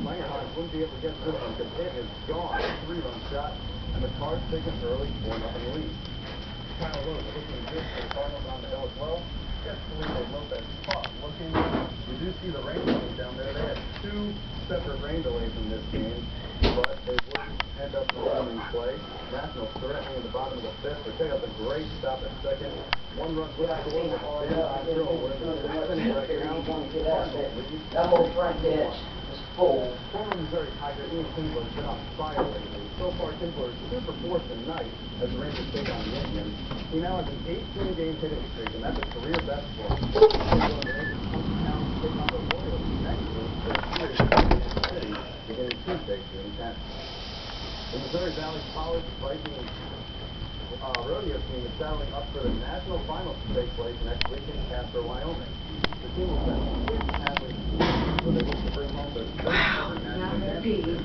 Langerhans wouldn't be able to get this one because it is gone. 3-run shot, and the Cards take an early 4-0 lead. Kyle Rose looking good for the Cardinals on the hill as well. Gets Felipe Lopez caught looking. You do see the rain delays down there. They had 2 separate rain delays in this game, but they wouldn't end up resuming play. Nationals threatening in the bottom of the 5th, but check out the great stop at second. 1-run with the score with control. We're in the 6th inning right now. That whole front edge was full. Former Missouri Tiger Ian Kinsler has been on fire lately. So far, Kinsler is 2 for 4 tonight as the Rangers take on the Indians. He now has an 18-game hitting streak, and that's a career best for him. Kinsler and the Rangers come to town to take on the Royals next week for a series in Kansas City beginning Tuesday, June 10th. The Missouri Valley College Viking rodeo team is saddling up for the national finals to take place next week in Casper, Wyoming. The team will send 6 athletes so they look to bring home their first ever national championship.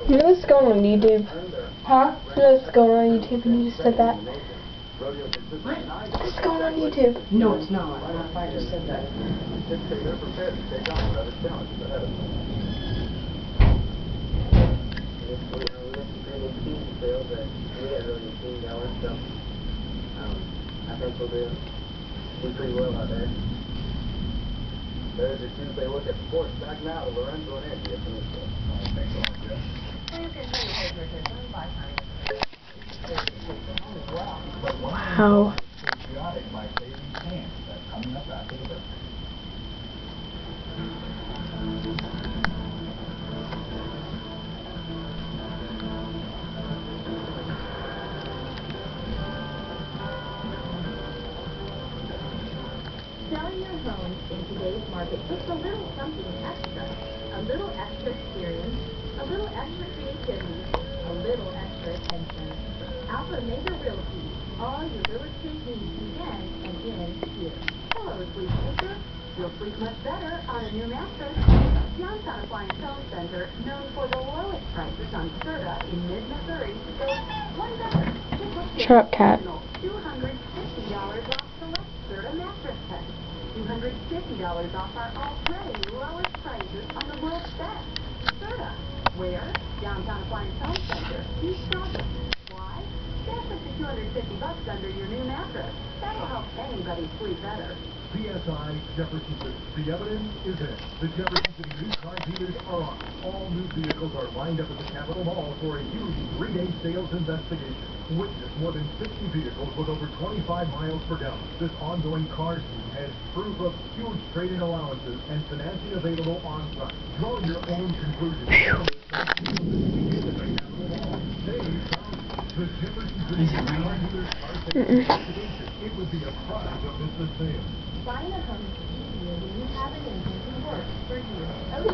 You know what's going on YouTube? Huh? You know what's going on YouTube and you just said that? What's going on YouTube? No, it's not. I just said that. They're prepared to take on whatever challenges ahead of them. We had really a team going, so I think we'll do pretty well out there. There's your Tuesday look at sports. Back now to Lorenzo and Andy at the news. Thanks so much, Jeff. Wow. Patriotic by Sadie Chance. That's coming up after the break. Selling your home in today's market takes a little something extra. A little extra experience, a little extra creativity, a little extra attention. Alpha Mega Realty. All your real estate needs begin and end here. Hello, sleep seeker. You'll sleep much better on a new mattress. Johnstown Appliance Home Center, known for the lowest prices on Serta in mid-Missouri, goes one better. Shut up, cat. $250 off select Serta mattress sets. $250 off our already lowest prices on the world's best. Serta. Where? Downtown Appliance Home Center. East Providence. Why? Stash up to $250 under your new mattress. That'll help anybody sleep better. PSI Jefferson City. The evidence is in. The Jefferson City new car dealers are on. All new vehicles are lined up at the Capitol Mall for a huge 3-day sales investigation. Witness more than 50 vehicles with over 25 miles per gallon. This ongoing car scene has proof of huge trade-in allowances and financing available on site. Draw your own conclusions. The Jefferson City car dealers are taking investigation. It would be a product of this sale. Buying a home is easier when you have an engine to work for you. Oh,